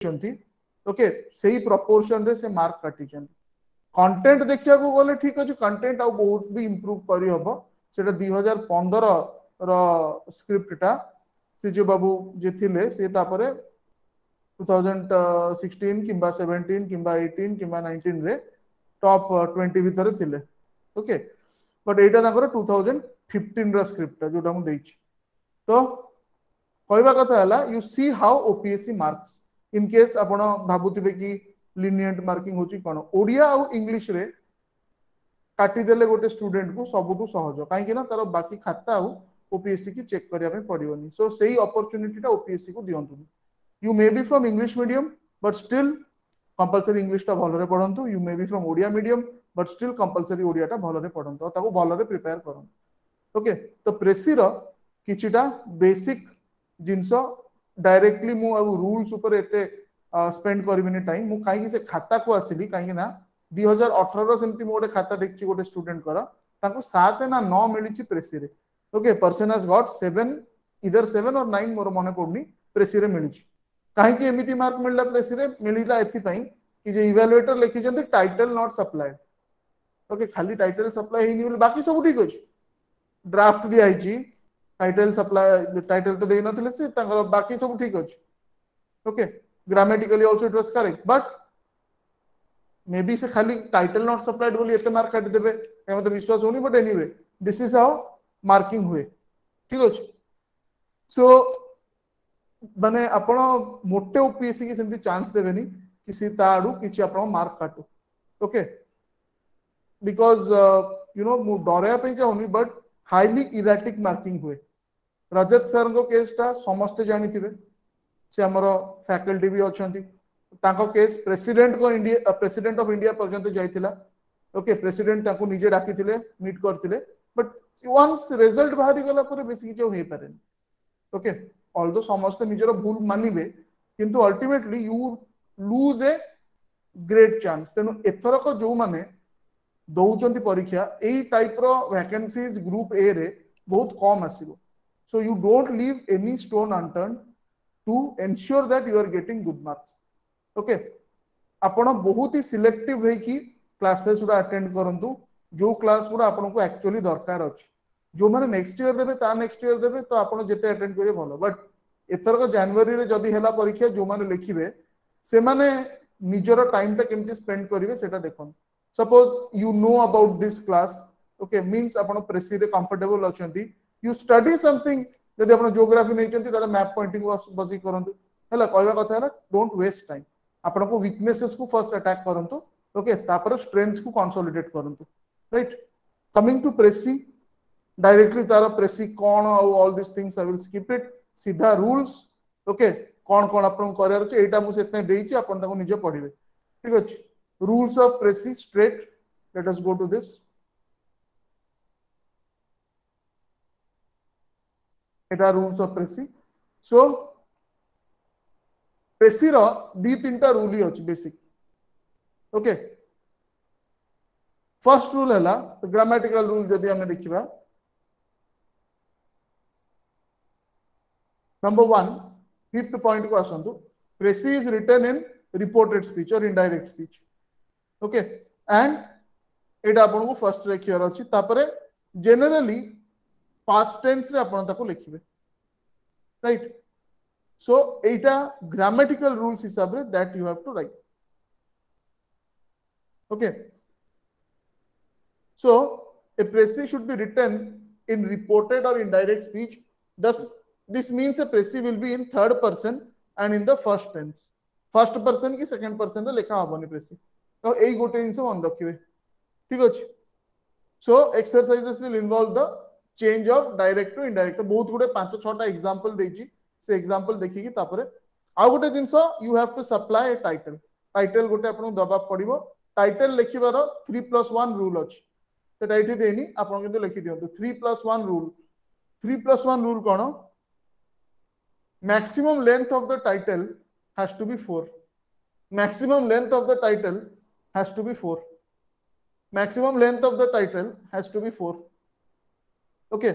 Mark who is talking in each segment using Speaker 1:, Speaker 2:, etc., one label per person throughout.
Speaker 1: Okay सेही proportion रे से मार्क काटी कंटेंट देखिया को गले ठीक अछि कंटेंट आ बहुत भी इंप्रूव करी हबो सेटा 2015 रो स्क्रिप्टटा से जो बाबू जे थिले से तापरे 2016 किंबा 17 किंबा 18 किंबा 19 रे टॉप 20 भितर थिले okay but Etah Takar 2015 row script जोटा मु देछि तो कहवा कथा हला you see how OPSC marks in case आपण भाबुतिबे कि लिनिएंट मार्किंग होची कोन ओडिया आ इंग्लिश रे काटी देले गोटे स्टूडेंट को सबुठु सहज काहे ना तार बाकी खाता आ ओपीएससी की चेक करिया पे पड़ियोनी सो सेही अपॉर्चुनिटी टा ओपीएससी को दियंतु you may be from English medium but still compulsory English टा भलो रे पढंतु you may be from Odia medium but still compulsory Odia टा भलो रे पढंतु ताको भलो रे प्रिपेयर करंतु ओके तो प्रेसी रो किछिटा बेसिक जिंसो डायरेक्टली मु अब रूल्स ऊपर एते स्पेंड करबिनी टाइम मु काहे से खाता को आसिली काहे ना 2018 रो सेमती मु गोटे खाता देखछि गोटे स्टूडेंट कर ताको 7 ना 9 मिलिछि प्रेसी रे ओके पर्सन हैज गॉट 7 इधर 7 और 9 मोर मने पड़नी प्रेसी रे मिलिछि काहे कि एमिति मार्क मिलला प्रेसी रे मिलिला एथि पई कि जे इवैल्यूएटर लिखि जंती टाइटल नॉट सप्लाइड ओके खाली टाइटल सप्लाई हेनी बोली बाकी सब ठीक अछि ड्राफ्ट दिया आइछि टाइटल सप्लाई टाइटल तो देई नथिले से तांगर बाकी सब ठीक अछि okay grammatically also it was correct but may be से खाली टाइटल नॉट सप्लाइड बोली एते मार्क काट देबे ए मते विश्वास होनी but anyway this is how marking हुए ठीक अछि सो माने आपण मोटे ओपीएससी की सेमती चांस देबेनी किसी ताडू किछि आपण मार्क काटू ओके बिकॉज यू नो मु डरया पे चाहूनी बट हाईली इराटिक मार्किंग हुए रजत सर को केस टा समस्त जानी थिबे से हमर फैकल्टी भी अछंती ताको केस प्रेसिडेंट को इंडिया प्रेसिडेंट ऑफ इंडिया पर्यंत जाइतिला ओके प्रेसिडेंट ताको निजे डाकिथिले मीट करथिले बट वंस रिजल्ट बाहरी गला पर बेसी जो हे पारे ओके ऑल्दो समस्त निजर भूल मानिबे किंतु ultimately you lose a great chance तेनु एथरक जो माने दौचंती परीक्षा एई टाइप रो वैकेंसीज ग्रुप ए रे बहुत कम आसीबो so you don't leave any stone unturn to ensure that you are getting good marks okay आपण बहुत ही सिलेक्टिव है कि क्लासेस गुडा अटेंड करंतु जो क्लास गुडा आपण को एक्चुअली दरकार अछि जो माने नेक्स्ट ईयर देबे ता नेक्स्ट ईयर देबे तो आपण जेते अटेंड करिए भलो बट एथरक जनवरी रे जदी हेला परीक्षा जो माने लिखिबे से माने निजर टाइम टा केमती स्पेंड करिवे सेटा देखन suppose you know about this class okay means आपण प्रेसी रे कंफर्टेबल अछंती यू स्टडी समथिंग जदी आपण ज्योग्राफी नै चंती ताले मैप पॉइंटिंग बसी करंतु हला कहबा कथा है डोंट वेस्ट टाइम आपण को वीकनेसेस को फर्स्ट अटैक करंतु ओके तापर स्ट्रेंथ्स को कंसोलिडेट करंतु right coming to precis directly तार प्रेसी कोन all this things I will skip it सीधा रूल्स ओके कोन कोन आपण करियर छ एटा मु सेतने देइछि आपण ताको निजे पढिबे ठीक अछि rules of precis straight let us go to this एटा rules of precis so precis रो दी तीनटा रूल ही अछि बेसिक ओके फर्स्ट रूल हैला ग्रामेटिकल रूल जदी हमें देखिबा नंबर 1 फिफ्थ पॉइंट को आसंतु precis is written in reported speech और इनडायरेक्ट स्पीच ओके एंड एटा आपन को फर्स्ट लिखियर अछि तापरे जनरली पास्ट टेंस रे आपन ताको लिखिबे राइट सो एटा ग्रामेटिकल रूल्स हिसाब रे that you have to write okay so a précis should be written in reported or indirect speech thus this means a précis will be in third person and in the first tense first person की second person रे लिखा हबनी précis तो एई गोटे जिंस मन रखिबे ठीक अछि so exercises will involve the change of direct to indirect बहुत गुडे 5-6 टा एग्जांपल देछि से एग्जांपल देखि कि तापरे आ गोटे जिंस you have to supply a title गोटे आपन दबा पड़िबो टाइटल लिखिबार 3+1 रूल अछि सेटा एठी देनी आपन किंतु लिखि दियंतु 3+1 रूल 3+1 रूल कोन maximum length of the title has to be 4 maximum length of the title has to be 4 maximum length of the title has to be 4 okay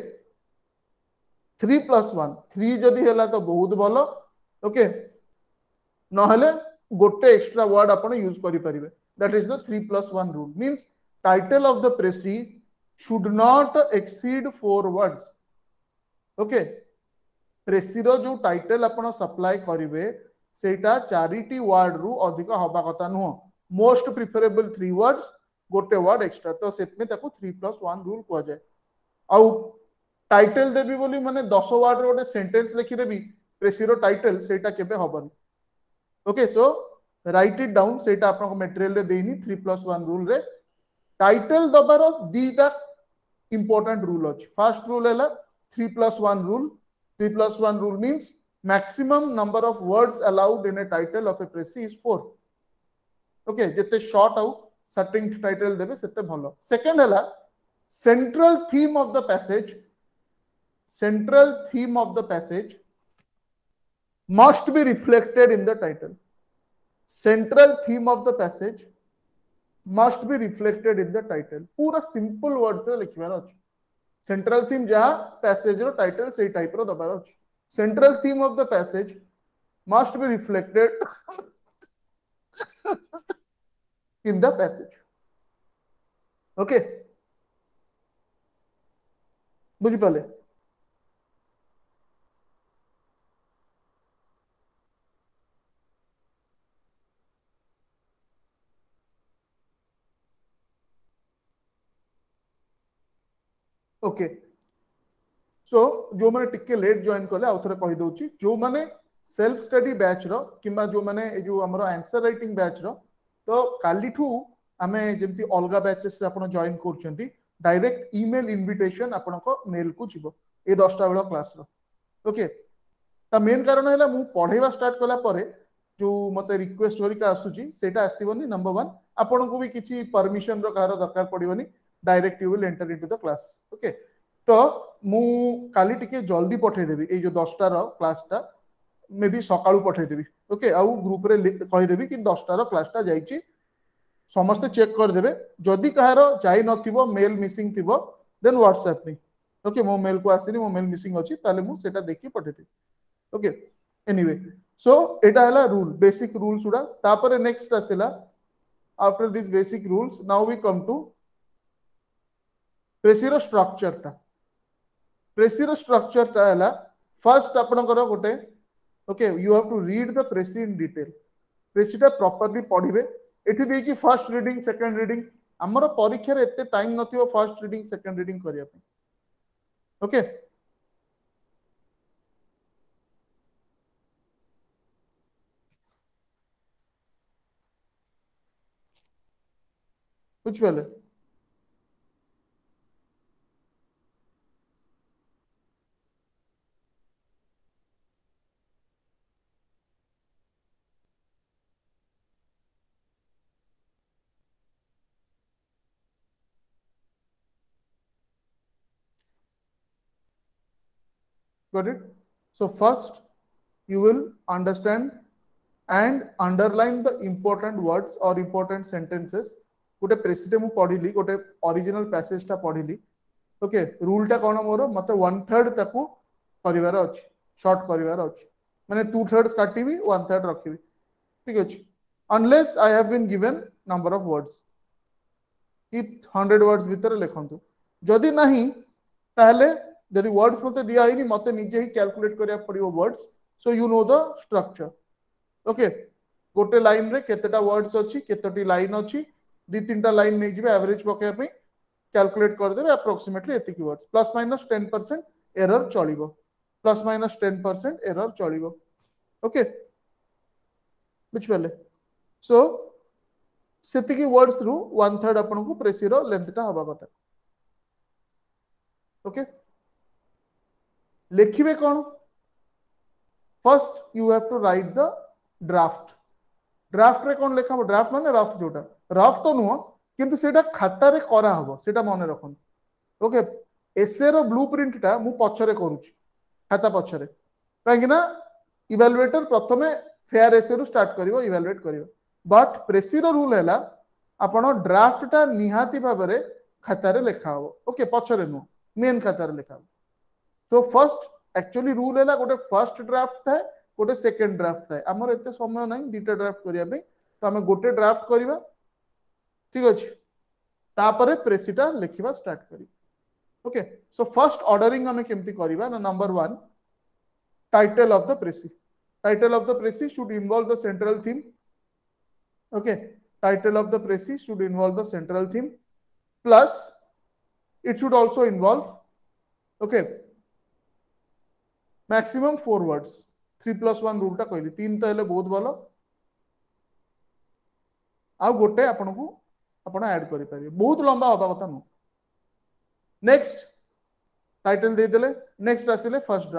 Speaker 1: 3+1 3 जदी हैला तो बहुत भलो ओके नहले गोटे एक्स्ट्रा वर्ड आपण यूज करि परिबे that is the 3+1 rule means title of the precis should not exceed 4 words okay precis रो जो टाइटल आपण सप्लाई करिवे सेटा चारिटी वर्ड रु अधिक हबा कथा नुह मोस्ट प्रिफरेबल 3 वर्ड्स गोटे वर्ड एक्स्ट्रा तो सेतमे ताको 3+1 रूल को जाय आउ टाइटल देबी बोली माने 10 वर्ड रो गोटे सेंटेंस लिखि देबी प्रेसी रो टाइटल सेटा केबे हबन okay so write it down सेटा आपन मटेरियल रे देनी 3+1 रूल रे टाइटल दबार दीटा इंपोर्टेंट रूल अछि फर्स्ट रूल हैला 3+1 rule 3+1 rule means maximum number of words allowed in a title of a précis is 4 okay jete short out succinct title debe sete bhalo second hela central theme of the passage must be reflected in the title central theme of the passage must be reflected in the title pura simple words re likhbar अछि central theme जहा passage रो title से type रो दबार अछि central theme of the passage must be reflected in the passage okay बुझी पाले okay so जो माने टिके late join कले आउ थरे कहि दोची जो माने सेल्फ स्टडी बैच रो किबा जो माने ए जो हमरो आंसर राइटिंग बैच रो तो काली ठू आमे जेमती अलगा बैचेस रे आपण जॉइन करछंती डायरेक्ट ईमेल इनविटेशन आपण को मेल को जिवो ए 10टा बेला क्लास रो ओके ता मेन कारण हैला मु पढाइबा स्टार्ट कला परे जो मते रिक्वेस्ट होरिका आसुची सेटा आसीबनी नंबर 1 आपण को भी किछि परमिशन रो कार दरकार पडिबनी direct you will enter into the class okay तो मु काली टिके जल्दी पठे देबी ए जो 10टा रो क्लास टा मे बी सकाळू पठे देबी ओके आउ ग्रुप रे कहि देबी कि 10टा रो क्लास टा जाईची समस्त चेक कर देबे जदी कहार जाई नथिबो मेल मिसिंग थिबो देन व्हाट्सएप मी ओके मो मेल को आसीनी मो मेल मिसिंग अछि ताले मु सेटा देखि पठे देबी ओके एनीवे सो एटा हला रूल बेसिक रूल्स उडा तापर नेक्स्ट आसेला after this basic rules now we come to प्रेसीर स्ट्रक्चर टा हला फर्स्ट आपनकर गोटे okay you have to read the precis in detail प्रेसीटा प्रॉपर्ली पढिबे एठी देकी फर्स्ट रीडिंग सेकंड रीडिंग हमर परीक्षा रे एते टाइम नथिबो फर्स्ट रीडिंग सेकंड रीडिंग करिया पे ओके कुछ पहले got it so first you will understand and underline the important words or important sentences गोटे प्रेसिडे मु पढिली गोटे ओरिजिनल पैसेज टा पढिली ओके रूल टा कोन मोर मते 1/3 ताकू करिवार अछि शॉर्ट करिवार अछि माने 2/3 काटिबी 1/3 रखिबी ठीक अछि unless I have been given number of words कि 100 वर्ड्स भीतर लिखंतु जदि नहीं ताहले जदि वर्ड्स मते दिया हिनी मते निजे ही कैलकुलेट करिया पड़ियो words so you know the structure okay गोटे लाइन रे केतेटा वर्ड्स अछि केतोटी लाइन अछि दी तीनटा लाइन नै जिबे एवरेज पके पे कैलकुलेट कर देबे अप्रोक्सीमेटली एति की वर्ड्स प्लस माइनस 10% एरर चलिबो प्लस माइनस 10% एरर चलिबो ओके बुझ पले सो सेति की वर्ड्स रु 1/3 आपन को प्रेसीरो लेंथटा हबा कथा ओके लिखिबे कोन first you have to write the draft draft रे कोन लेखा ड्राफ्ट माने रफ जोटा रफ तो नुह किंतु सेटा खाता रे करा हबो सेटा मने रखन ओके एसे रो ब्लूप्रिंट टा मु पछरे करूची खाता पछरे काहे ना इवैल्यूएटर प्रथमे फेयर एसे रु स्टार्ट करिवो इवैल्यूएट करिवो बट प्रेसी रो रूल हैला आपण ड्राफ्ट टा निहाती भाबरे खाता रे लेखा हबो ओके पछरे नु मेन खाता रे लेखा हबो सो फर्स्ट एक्चुअली रूल हैला गोटे फर्स्ट ड्राफ्ट था गोटे सेकेंड ड्राफ्ट थाए आमर एते समय नहीं दीटा ड्राफ्ट करिया पे तो आम गोटे ड्राफ्ट करवा ठीक अच्छे तापरे प्रेसीटा लिखा स्टार्ट करी ओके सो फर्स्ट ऑर्डरिंग आम केमती करवा ना number 1 title of the precis title of the precis should involve the central theme okay title of the précis should involve the central theme plus it should also involve okay maximum 4 words 3+1 rule टा कहली 3 तो हेले बहुत भलो आ गोटे आपन को आपन ऐड करि पारे बहुत लंबा होबा कथा नु नेक्स्ट टाइटल दे देले नेक्स्ट आसिले फर्स्ट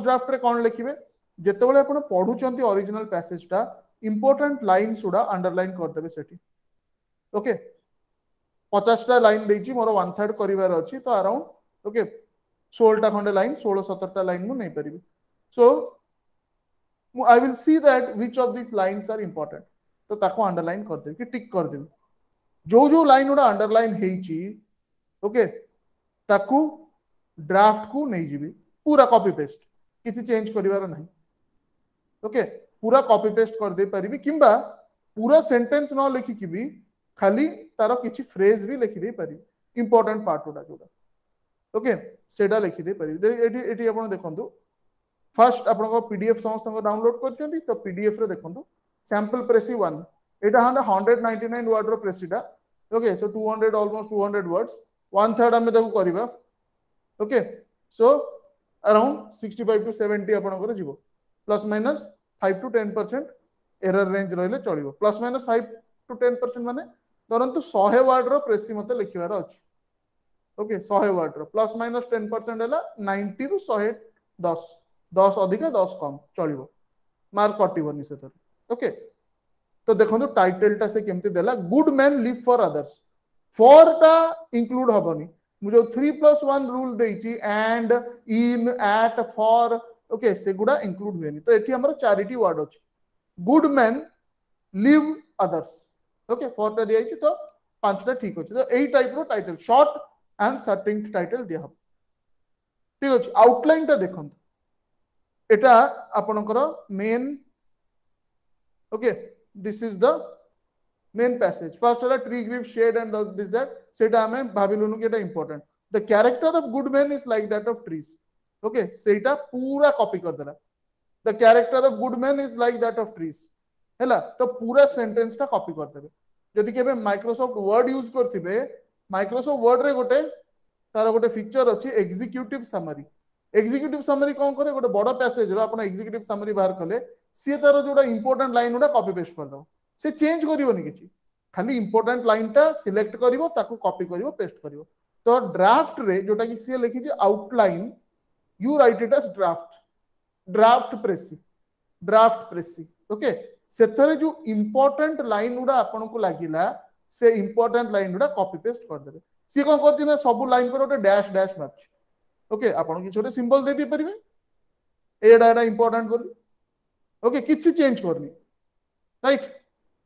Speaker 1: ड्राफ्ट रे कोन लिखिबे जेतेबेले आपन पढुचंती ओरिजिनल पैसेज टा इंपोर्टेंट लाइन्स गुड़ा अंडरलाइन करदेबे सेठी ओके 50टा लाइन देछि मोर 1/3 करिवार अछि तो अराउंड ओके 16टा खंडे लाइन 16-17टा लाइन मु नै परिबी so I will see that which of this lines are important तो ताको अंडरलाइन कर देबी कि टिक कर देबी जो लाइन गुड़ा अंडरलाइन हेछि ओके ताको ड्राफ्ट को नै जिबी पूरा कॉपी पेस्ट किछि चेंज करिवार नाही ओके पूरा कॉपी पेस्ट कर दे पारिबी किंबा पूरा सेंटेंस न लिखि कि भी खाली तार किछि फ्रेज भी लिखि दे पारिबी इंपोर्टेंट पार्ट उडा जोडा ओके सेडा लिखि दे पारिबी एटी आपण देखंतु फर्स्ट आपण को पीडीएफ समस्त को डाउनलोड करचंती तो पीडीएफ रे देखंतु सैंपल प्रेसी 1 एटा हंडा 199 वर्ड रो प्रेसीटा ओके सो 200 ऑलमोस्ट 200 वर्ड्स 1/3 हमें देखो करबा ओके सो अराउंड 65 टू 70 आपण को जीवो plus minus 5 to 10% error range रहिले चलिबो प्लस माइनस 5 to 10% माने परंतु 100 वर्ड रो प्रेसी मते लिखिवार अछि ओके 100 वर्ड रो प्लस माइनस 10% हैला 90 रु 110 10 अधिक 10 कम चलिबो मार्क कटिबोनी सेतर ओके तो देखंतु टाइटल टा से केमती देला good man live for others for टा इंक्लूड हबनी मु जो 3+1 रूल देछि and in eight four okay से गुडा इंक्लूड हुएनी तो एठी हमर चारिटी वर्ड अछि good man live others okay four टा दिया तो पांचटा ठीक अछि तो एई टाइप रो title short and distinct title दिया हम ठीक अछि आउटलाइन टा देखंत एटा आपनकर main okay this is the main passage first वाला tree give shade and this that सेटा हमें भाबिलुनु कि एटा important the character of good man is like that of trees okay सेटा पूरा कॉपी कर देला the character of good man is like that of trees हैला तो पूरा सेंटेंस टा कॉपी कर देबे जदि केबे माइक्रोसॉफ्ट वर्ड यूज करथिबे माइक्रोसॉफ्ट वर्ड रे गोटे तार गोटे फीचर अछि एग्जीक्यूटिव समरी कोन करे गोटे बड़ पैसेज रो आपण एग्जीक्यूटिव समरी बाहर कले सी तार जोडा इंपोर्टेंट लाइन उडा कॉपी पेस्ट कर दो से चेंज करिवोनी किछि खाली इंपोर्टेंट लाइन टा सिलेक्ट करिवो ताको कॉपी करिवो पेस्ट करिवो तो ड्राफ्ट रे जोटा कि सी लिखि जे outline you write it as draft presi okay सेथरे जो इंपोर्टेंट लाइन उडा आपन को लागिला से इंपोर्टेंट लाइन उडा कॉपी पेस्ट कर देबे सी कोन करछि ना सब लाइन पर ओटे डैश डैश मारछि ओके आपन कि छोटे सिंबल दे दी परिबे एडा एडा इंपोर्टेंट कर ओके किछि चेंज करनी राइट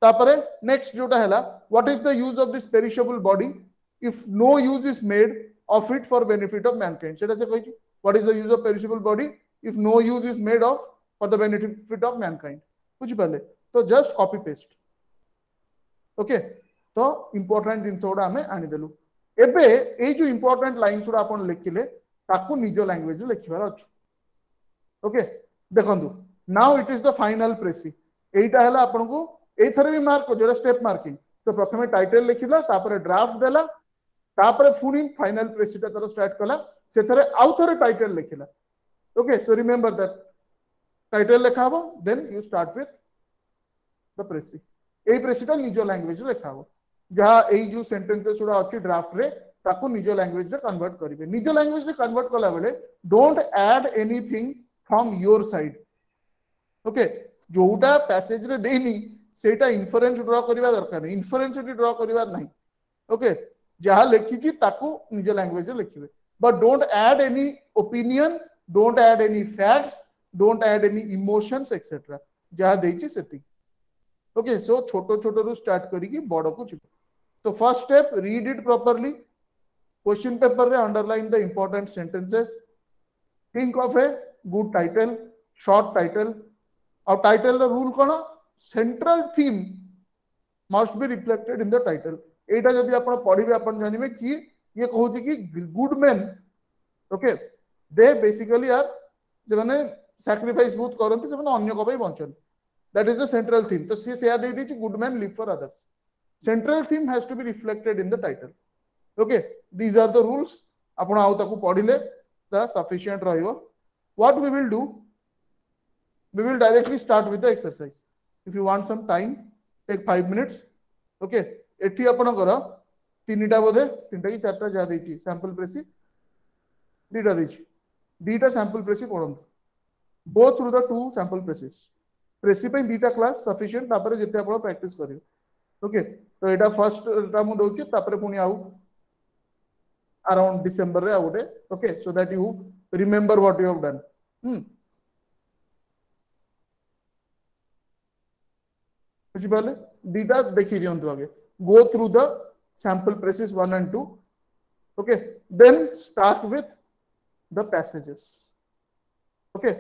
Speaker 1: तापरे नेक्स्ट जोटा हैला what is the use of this perishable body if no use is made of it for benefit of mankind सेटा से कहिछि what is the use of perishable body if no use is made of for the benefit of mankind बुझ पाले तो just copy paste okay तो important जिंस उडा हमें आनी देलु एबे ए जो इंपोर्टेंट लाइंस उडा अपन लिखिले ताकू निजो लैंग्वेज लिखिबार अछि ओके देखंतु now it is the final precis एटा हला अपन को एथरे भी मार्क जोडा स्टेप मार्किंग तो प्रथमे टाइटल लिखिला तापर ड्राफ्ट देला तापर फुनी फाइनल प्रेसीटा तर स्टार्ट कला सेथरे आउथरे टाइटल लिखिला okay so remember that title लिखाबो then you start with the precis a प्रेसीटा निजो लैंग्वेज लिखाबो जहा ए जो सेंटेंसेस उडा अछि ड्राफ्ट रे ताको निजो लैंग्वेज रे कन्वर्ट करिवे निजो लैंग्वेज रे कन्वर्ट कला बेले don't add anything from your side okay जोटा पैसेज रे देनी सेटा इन्फरेंस ड्रा करिवा दरकार नहीं इन्फरेंस ड्रा करिवार नहीं ओके जहा लिखिछि ताको निजो लैंग्वेज रे लिखिबे but don't add any opinion don't add any facts don't add any emotions etc जहा देछि सेति ओके सो छोटो छोटो रु स्टार्ट करी की बड़ को छिप तो first step read it properly question paper रे underline the important sentences think of a good title short title. Our title the rule कौन central theme must be reflected in the title. एटा जदि आपण पढ़िबे आपण जानिबे कि ये कहूची कि good men okay they basically are जे माने सैक्रिफाइस बहुत करंती से माने अन्य को भाई बंचन that is the central theme तो सी सेया दे the good man live for others central theme has to be reflected in the title okay these are the rules आपण आउ ताकू पढिले द सफिशिएंट रहिबो what we will do we will directly start with the exercise if you want some time take 5 minutes okay एठी आपनकर तीनटा बोधे तीनटा की चारटा जा देची सैंपल प्रेसी दीटा देची दीटा सैंपल प्रेसी पढंतु go through the two sample precises precis पे दीटा क्लास सफिशिएंट तापर जेते आपण प्रैक्टिस करियो ओके तो एटा फर्स्ट टा मु दोची तापर पुनी आउ अराउंड डिसेंबर रे आउटे okay so that you remember what you have done बुझिपाले दीटा देखि दियंतु आगे go through the sample precises 1 and 2 okay then start with the passages okay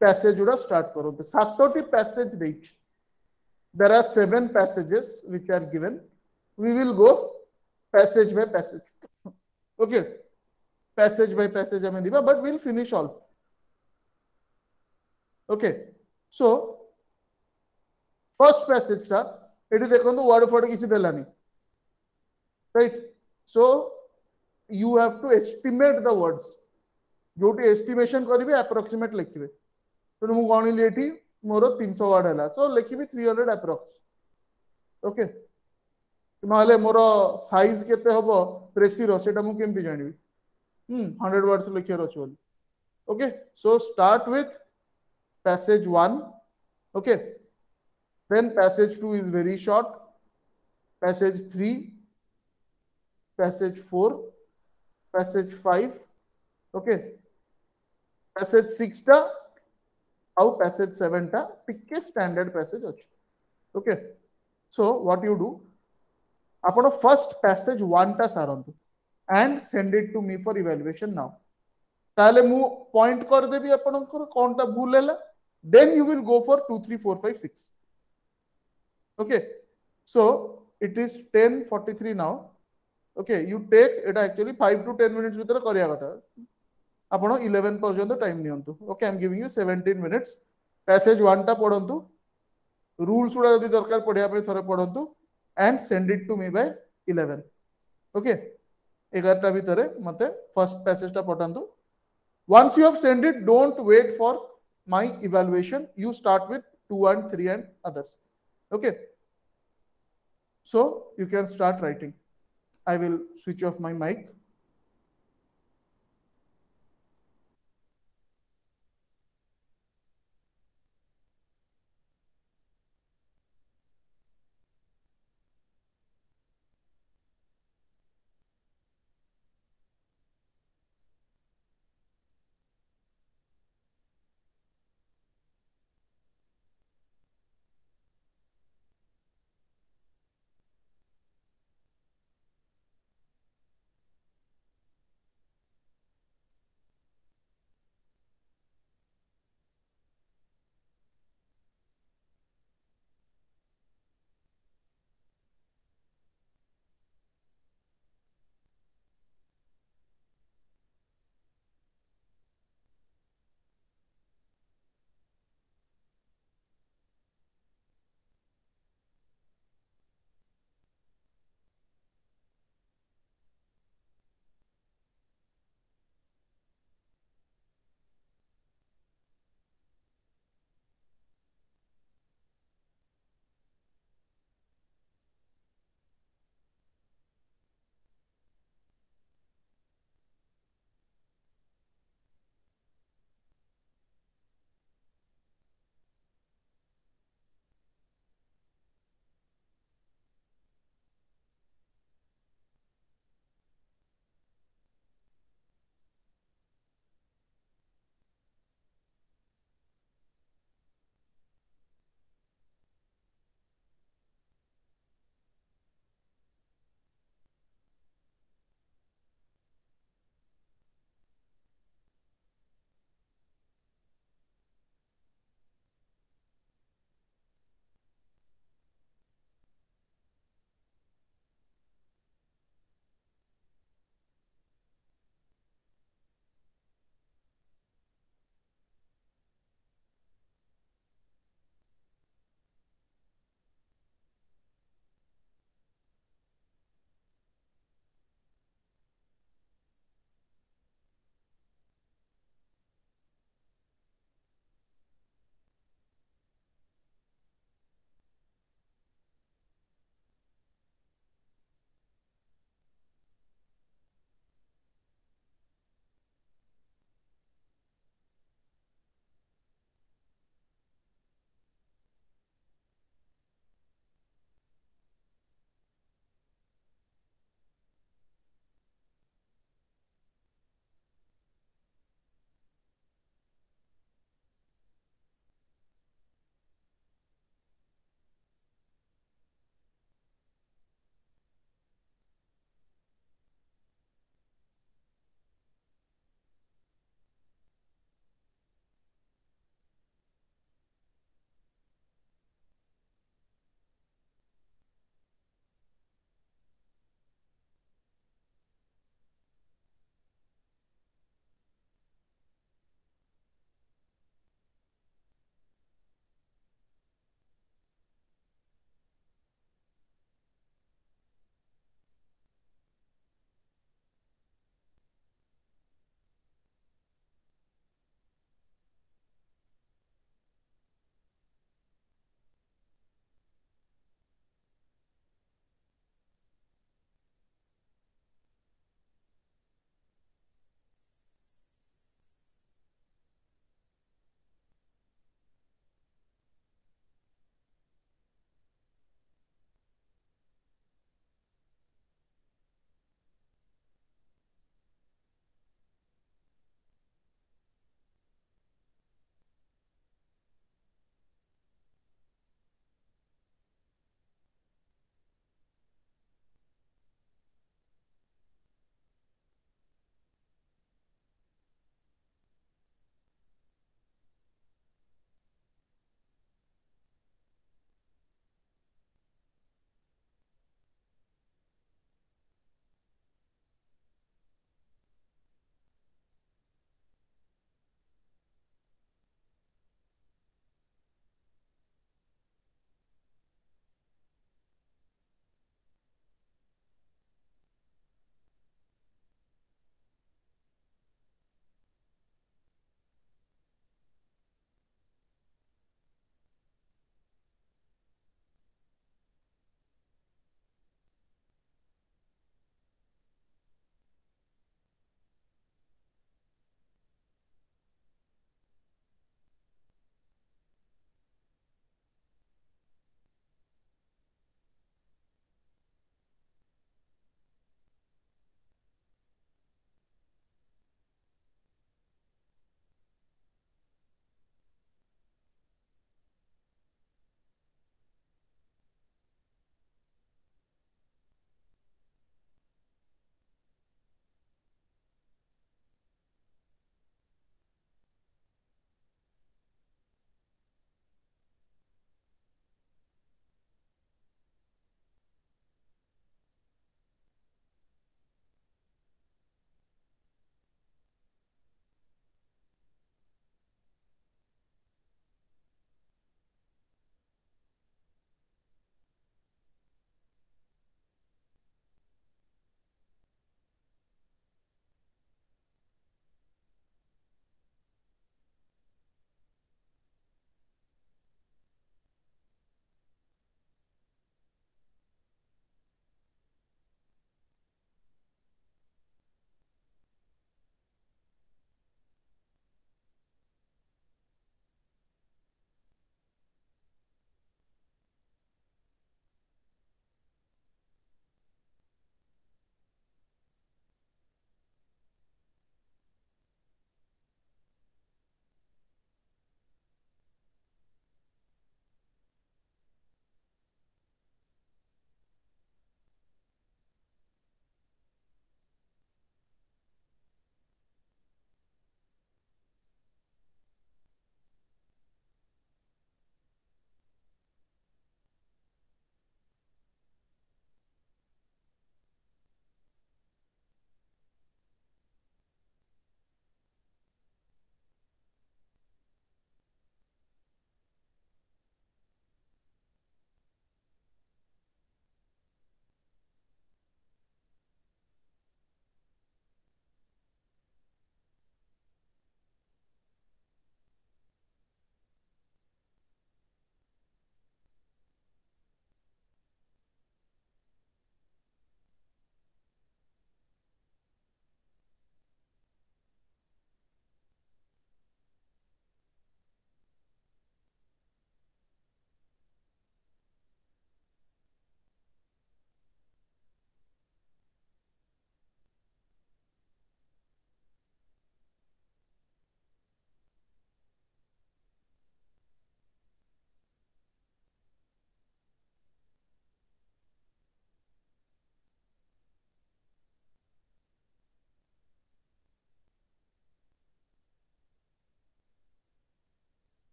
Speaker 1: passage उड़ा start करो तो सातोटी passage देख there are 7 passages which are given we will go passage by passage okay passage by passage हमें दिबा but we'll finish all okay so first passage था एटी देखो word फर्ड किसी देलानी right so you have to estimate the words जोटी estimation करिवे अप्रोक्सीमेट लिखिबे तो मु गणिली एटी मोर 300 वर्ड हैला सो लिखिबी 300 अप्रोक्स ओके नहले मोर साइज केते हबो प्रेसीरो सेटा मु केमति जानिबी 100 वर्ड्स लिखियर अछि बोली okay so start with passage 1 okay then passage 2 is very short passage 3 passage 4 passage 5 okay passage 6 टा आउ passage 7 टा टिके स्टैंडर्ड पैसेज अछि okay so what you do आपण फर्स्ट passage 1 टा सारंतु and send it to me for evaluation now ताले मु point कर देबी आपनकर कोनटा भूल हैला then you will go for 2 3 4 5 6 okay so it is 10:43 now okay you take it actually 5 to 10 minutes भीतर करिया कथा आपण 11 पर्यंत time नियंतु okay I am giving you 17 minutes passage 1 टा पढंतु रूल्स उडा यदि दरकार पढिया पे थरे पढंतु and send it to me by 11 okay 11 टा भीतर मते फर्स्ट पैसेज टा पढंतु once you have sent it don't wait for my evaluation you start with 2 and 3 and others okay so you can start writing I will switch off my mic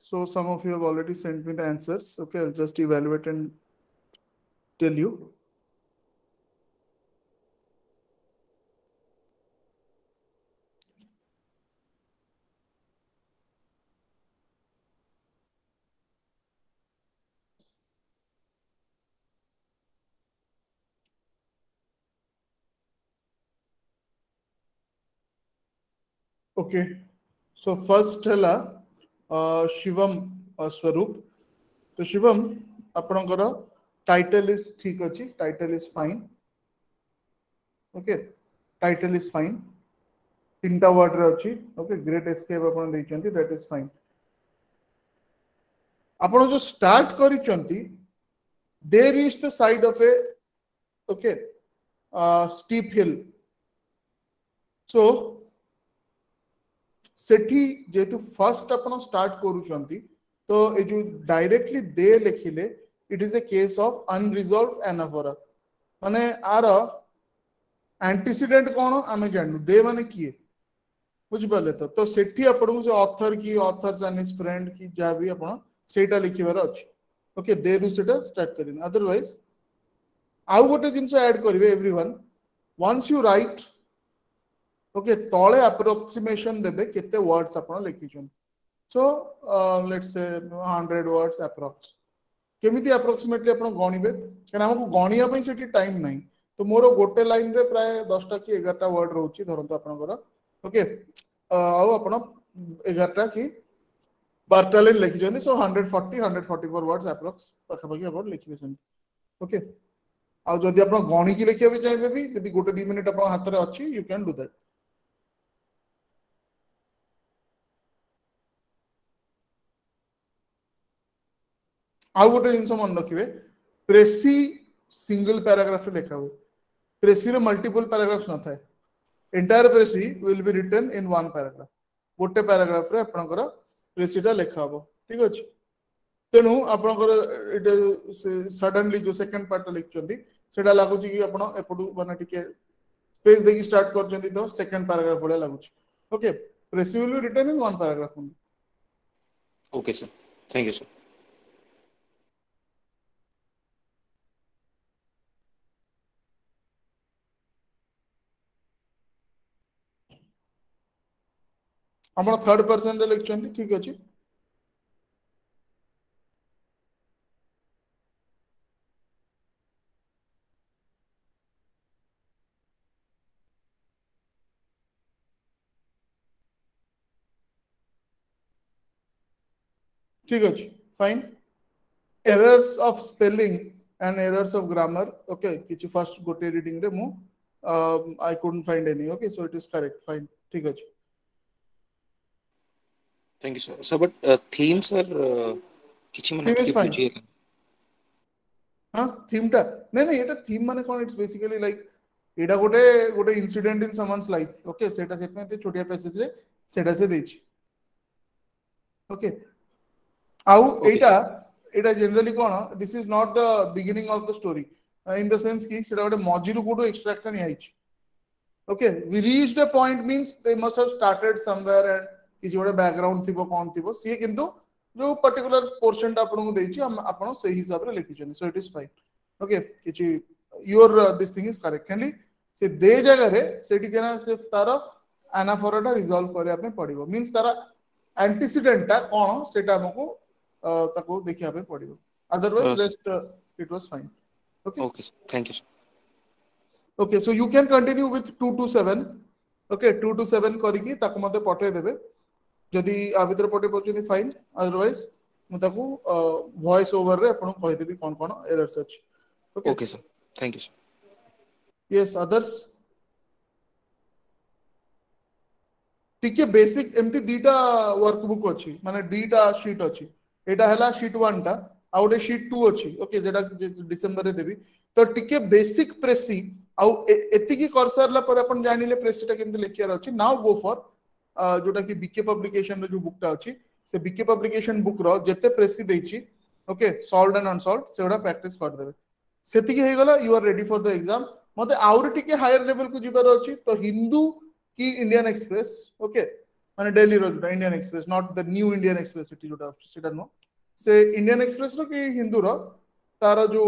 Speaker 1: So some of you have already sent me the answers. Okay, I'll just evaluate and tell you. Okay, so first hela Shivam Swaroop. So Shivam, ଆପଣଙ୍କର title is ठीक ଅଛି, title is fine. Okay, title is fine. तीनटा word रे अछि. Okay, great escape आपण ଦେଇଛନ୍ତି, that is fine. आपण जो start କରିଛନ୍ତି, there is the side of a okay steep hill. So सेठी जेतु फर्स्ट आपण स्टार्ट करूचंती तो ए जो डायरेक्टली दे लिखिले it is a case of unresolved anaphora माने आर एंटीसीडेंट कोन आमे जानू दे माने किए बुझ पाले तो सेठी आपण से ऑथर की ऑथर्स एंड हिज फ्रेंड की जा भी आपण सेटा लिखिबार अछि ओके दे रु सेटा स्टार्ट करिन अदरवाइज आउ गोटे जिंस ऐड करिवे everyone once you write okay तळे अप्रोक्सीमेशन देबे केते वर्ड्स आपण लिखिछन so let's say 100 words approx केमिति अप्रोक्सीमेटली आपण गणिबे कारण हमको गणिया पई सेठी टाइम नाही तो मोर गोटे लाइन रे प्राय 10 टा की 11 टा वर्ड रहउची धरंतो आपनकर ओके आउ आपण 11 टा की 12 टा लाइन लिखिछन सो 140 144 वर्ड्स अप्रोक्स पखा आपण लिखिबे सन ओके आउ जदि आपण गणी की लिखिबे चाहेबे भी जदि गोटे 2 मिनिट आपण हाथ रे अछि यू कैन डू दैट आउ गोटे जिनस मन रखिए प्रेसी सिंगल पैराग्राफ लिखा हुए प्रेसी रे मल्टीपल पैराग्राफ न थाए entire precis will be written in one paragraph गोटे पैराग्राफ रे आपनकर प्रेसीटा लिखा हबो ठीक अछि तेनु आपनकर इट सडनली जो सेकंड पार्ट लिखचंती सेटा लागु छी कि आपण एपडू माने टिके स्पेस देकी स्टार्ट करचंती तो सेकंड पैराग्राफ बोले लागु छी okay precis will be written in one paragraph
Speaker 2: okay sir thank you sir
Speaker 1: आपण थर्ड पर्सन रे लिखचंती ठीक अछि ठीक अछि fine errors of spelling and errors of grammar okay किछि फर्स्ट गोटे रीडिंग रे मु I couldn't find any okay so it is correct fine ठीक अछि
Speaker 2: thank you sir sir but theme sir किछि माने
Speaker 1: theme is
Speaker 2: टिके
Speaker 1: fine
Speaker 2: बुझिए
Speaker 1: हां थीम टा नै नै एटा थीम माने कोन इट्स बेसिकली लाइक एटा गोटे गोटे incident in someone's life okay सेटा सेट में छोटिया पैसेज रे सेटा से देछि ओके आउ
Speaker 2: okay
Speaker 1: Etah
Speaker 2: sir
Speaker 1: Etah generally cone this is not the beginning of the story in the sense कि सेटा गोटे मजिरु कोटो एक्सट्रैक्ट नि आइछि okay we reached a point means they must have started somewhere and किसी गोटे background थिबो कोन थिबो सी किंतु जो पर्टिकुलर पोर्शन टा आपन को देछि हम आपन सही हिसाब रे लिखि छन so it is fine okay किछि your this thing is correctly से दे जगह रे सेठी केना सिर्फ तार एनाफोरा टा रिजॉल्व करे आपन पड़िबो मींस तार एंटीसीडेंट टा कोन सेटा हमको ताको देखिया पे पड़िबो otherwise rest it was fine
Speaker 2: okay sir thank you sir
Speaker 1: okay so you can continue with 2 to 7 okay 2 to 7 करके ताको मते पठे देबे जदी आ भीतर पठे परछनी फाइन अदरवाइज मु ताको वॉइस ओवर रे आपण कहि देबी कोन कोन एरर्स अछि
Speaker 2: okay sir thank you sir
Speaker 1: yes others टिके बेसिक एमती दीटा वर्कबुक अछि माने दीटा शीट अछि एटा हला शीट 1 टा आउटे शीट 2 अछि ओके जेटा डिसेंबर रे देबी तो टिके बेसिक प्रेसी आउ एति की कर सरला पर अपन जानिले प्रेसीटा केमते लेखियार अछि नाउ गो फॉर जोटा कि बीके पब्लिकेशन रे जो बुकटा अछि से बीके पब्लिकेशन बुक रो जते प्रेसी देछि ओके सॉल्व्ड एंड अनसॉल्व्ड सेडा प्रैक्टिस कर देबे सेति की हे गला you are ready for the exam मते आउर टिके हायर लेवल को जिबार अछि तो हिंदू की इंडियन एक्सप्रेस ओके माने डेली रो जोटा Indian express not the new Indian express सेठी जोटा सेटा नो से इंडियन एक्सप्रेस रो कि हिंदू रो तार जो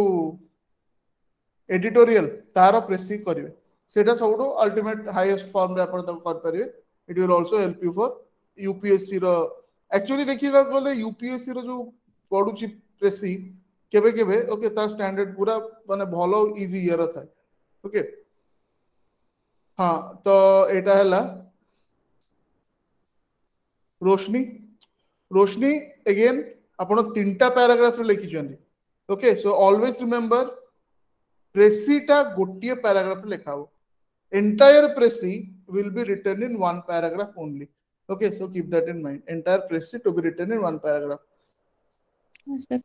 Speaker 1: एडिटोरियल तार प्रेसी करिवे सेटा सबटो अल्टीमेट हाईएस्ट फॉर्म रे आपण तक कर परिवे it will also help you for UPSC रो एक्चुअली देखिबा गले यूपीएससी रो जो पढुची प्रेसी केबे केबे ओके ता स्टैंडर्ड पूरा माने भलो इजी इयर था ओके हाँ तो एटा हला रोशनी रोशनी अगेन आपण तीनटा पैराग्राफ रे लिखि चंदी ओके सो ऑलवेज रिमेंबर प्रेसीटा गोटिए पैराग्राफ लिखाओ entire pressy will be written in one paragraph only okay so keep that in mind entire pressy to be written in one paragraph
Speaker 3: yes sir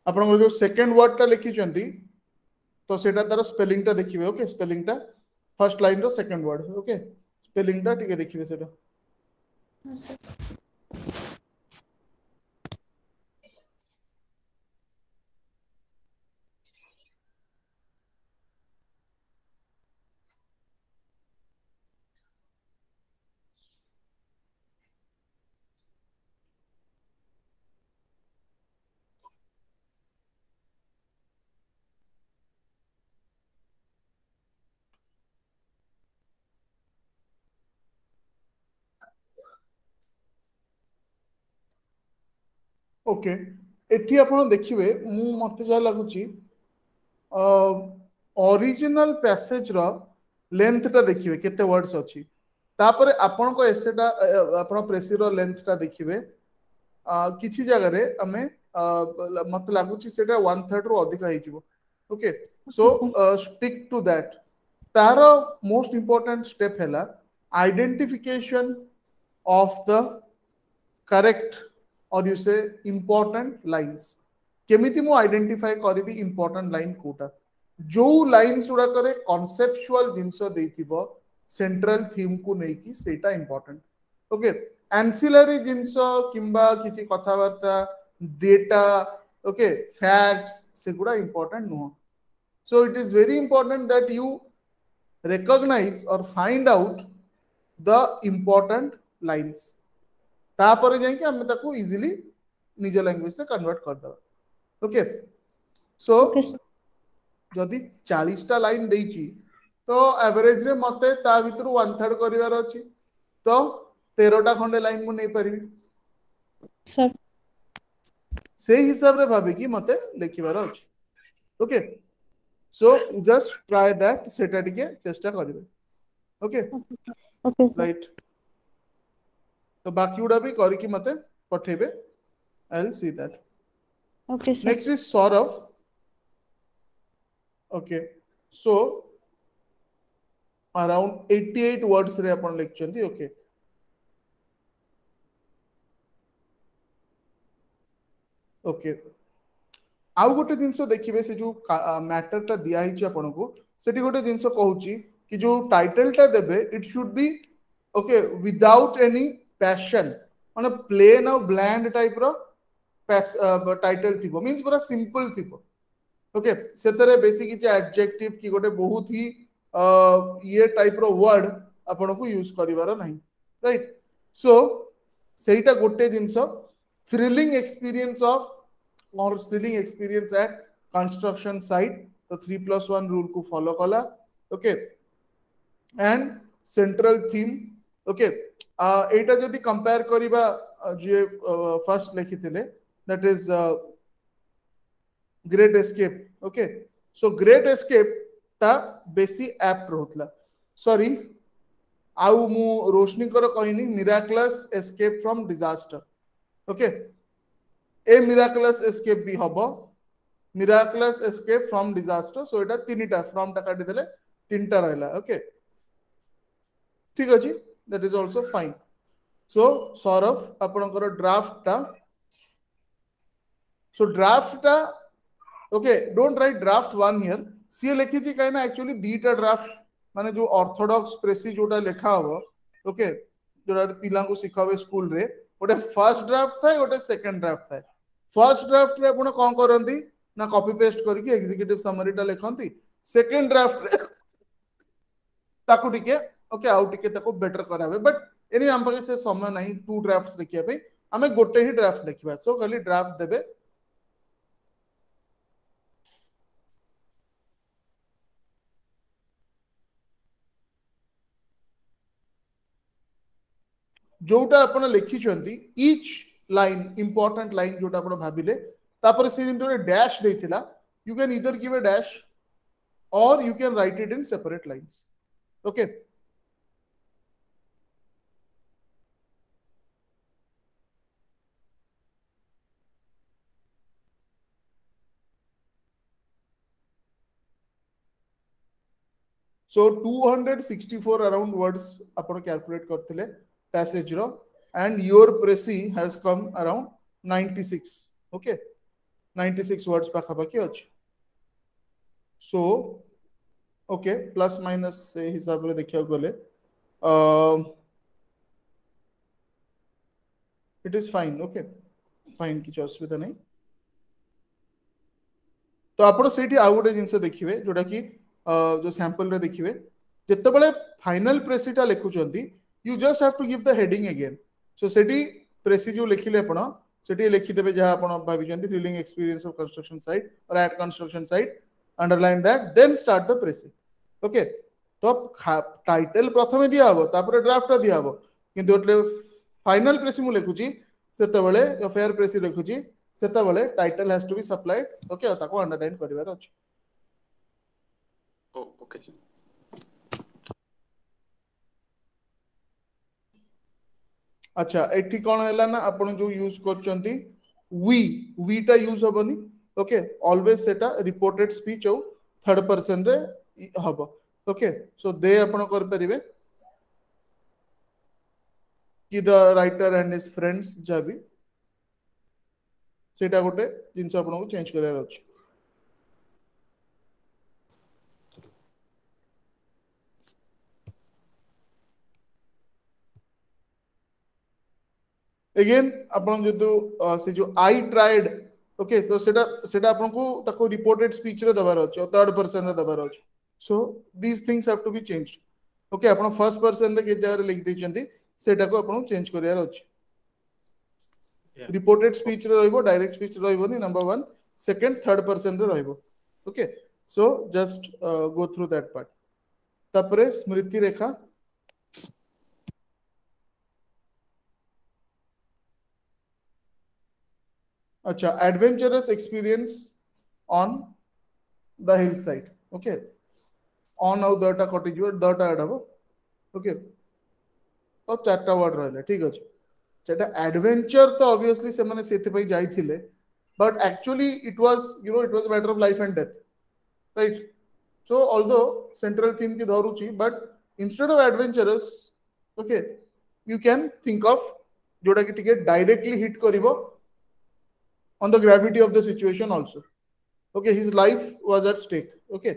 Speaker 1: आपण जो second word टा लिखि चंदी तो सेटा तार स्पेलिंग टा देखिबे ओके स्पेलिंग टा फर्स्ट लाइन रो सेकंड वर्ड ओके स्पेलिंग टा ठीक देखिबे सेटा
Speaker 3: yes sir
Speaker 1: ओके एठी आपण देखिबे मु मते जा लागुची ओरिजिनल पैसेज रो लेंथ टा देखिबे केते वर्ड्स अछि तापर आपण को एसेटा आपण प्रेसी रो लेंथ टा देखिबे किछि जगह रे हमें मते लागुची सेटा 1/3 रो अधिक आइ जिवो okay so stick to that तार मोस्ट इंपोर्टेंट स्टेप हैला आइडेंटिफिकेशन ऑफ द करेक्ट और यू से इंपोर्टेंट लाइंस केमिति मु आइडेंटिफाई करबी इंपोर्टेंट लाइन कोटा जो लाइंस उडा करे कॉन्सेप्चुअल जिंसो देथिबो सेंट्रल थीम को नै कि सेटा इंपोर्टेंट ओके एंसिलरी जिंसो किंबा किछि कथा वार्ता डेटा ओके फैक्ट्स सेगुडा इंपोर्टेंट नो so it is very important that you recognize or find out the important lines तापर जाई कि हम ताको इजीली निज लैंग्वेज से कन्वर्ट कर दबा ओके सो जदी 40 टा लाइन देइची तो एवरेज रे मते ता भीतर 1/3 करिवार अछि तो 13 टा खंडे लाइन मु नै परिबी
Speaker 3: सर
Speaker 1: से हिसाब रे भाबी कि मते लिखिबार अछि okay so just try that सेटा टिके चेष्टा करिवे ओके
Speaker 3: ओके
Speaker 1: राइट तो बाकी उडा भी करी कि मते पठेबे I will see that
Speaker 3: okay sir
Speaker 1: next is Saurabh okay so around 88 words रे अपन लिखचंती ओके ओके आउ गोटे जिंस देखिबे से जो मैटर टा दिया हिची आपन को सेठी गोटे जिंस कहूची कि जो टाइटल टा देबे it should be okay without any passion माने प्लेन और ब्लैंड टाइप रो टाइटल थिबो मींस पूरा सिंपल थिबो ओके सेतरे बेसिक किछ एडजेक्टिव की गोटे बहुत ही ये टाइप रो वर्ड आपन को यूज करिवार नहीं राइट सो सेटा गोटे जिंस thrilling experience of or thrilling experience at construction site तो 3+1 rule को follow कला okay and central theme okay एटा जदि कंपेयर करिबा जे first लिखिथिले that is great escape okay so great escape ता बेसी एप्ट रहतला सॉरी आउ मु रोशनी कर कहनी miraculous escape from disaster okay A miraculous escape भी हबो मिराकुलस एस्केप फ्रॉम डिजास्टर सो एटा तीनटा फ्रॉम टा काटी देले तीनटा रहला ओके ठीक अछि that is also fine so Saurabh आपनकर ड्राफ्ट टा okay don't write draft 1 here see लिखि छी काइना एक्चुअली दीटा ड्राफ्ट माने जो ऑर्थोडॉक्स प्रेसी जोटा लेखा हबो ओके जोटा पिला को सिखावे स्कूल रे गोटे फर्स्ट ड्राफ्ट थाए गोटे सेकंड ड्राफ्ट थाए फर्स्ट ड्राफ्ट रे आपण कोन करंती ना कॉपी पेस्ट करके एग्जीक्यूटिव समरी टा लिखंती सेकंड ड्राफ्ट रे ताको टिके ओके आउ टिके ताको बेटर करावे बट एनी हम पाखे से समय नहीं टू ड्राफ्ट्स लिखिया पे हमें गोटे ही ड्राफ्ट लिखिबा सो खाली ड्राफ्ट देबे जोटा आपण लिखिछंती ईच लाइन इंपोर्टेंट लाइन जोटा आपण भाबिले तापर से दिन तोरे डैश देथिला you can either give a dash or you can write it in separate lines okay so 264 around words आपण calculate करथिले passage रो and your presi has come around 96 okay 96 words पाखा पाखी अछि so okay plus minus से हिसाब रे देखिया गले it is fine okay fine किछ असुविधा नहीं तो आपण सेठी आ गोटे जिंस देखिबे जोटा कि जो सैंपल रे देखिबे जत्ते बेले फाइनल प्रेसीटा लिखुचंती you just have to give the heading again so सेठी प्रेसी जो लिखिले आपण सेठी लिखि देबे जहा आपण भाबिचंती thrilling experience of construction site or at construction site underline that then start the precis okay तो टाइटल प्रथमे दिया हबो तापर ड्राफ्ट दिया हबो किंतु एटले फाइनल प्रेसी मु लिखुची सेते बेले फेयर प्रेसी लिखुची सेते बेले title has to be supplied okay ताको अंडरलाइन करिवार अछि
Speaker 2: ओके
Speaker 1: अच्छा एठी कोन हैला ना आपण जो यूज करचंती वी टा यूज हबनी ओके ऑलवेज सेटा रिपोर्टेड स्पीच हो थर्ड पर्सन रे हबो ओके सो दे आपण कर परिबे कि the writer and his friends जाबी सेटा गोटे जिंस आपण को चेंज करार अछि अगेन आपण जो से जो आई ट्राइड ओके तो सेटा आपण को ताको रिपोर्टेड स्पीच रे दबार अछि थर्ड पर्सन रे दबार अछि so these things have to be changed okay आपण फर्स्ट पर्सन रे के जगह लिख दैछंती सेटा को आपण चेंज करियार अछि रिपोर्टेड स्पीच रे रहइबो डायरेक्ट स्पीच रहइबोनी नंबर 1 सेकंड थर्ड पर्सन रे रहइबो okay so just go through that part तापरे स्मृति रेखा अच्छा adventurous experience on the hill side okay on आउ दटा कटि जो दटा ऐड हबो ओके तो चारटा वर्ड रहले ठीक अछि सेटा एडवेंचर तो ऑब्वियसली से माने सेते पई जाइथिले but actually it was you know it was a matter of life and death right so although central theme की धरुची but instead of adventurous okay you can think of जोटा कि टिके डायरेक्टली हिट करिवो on the gravity of the situation also okay his life was at stake okay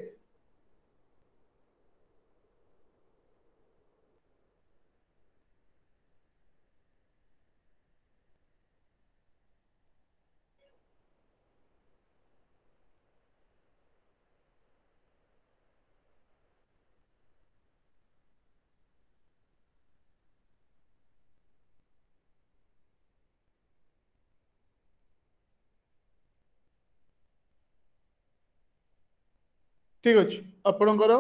Speaker 1: ठीक अछि आपणकर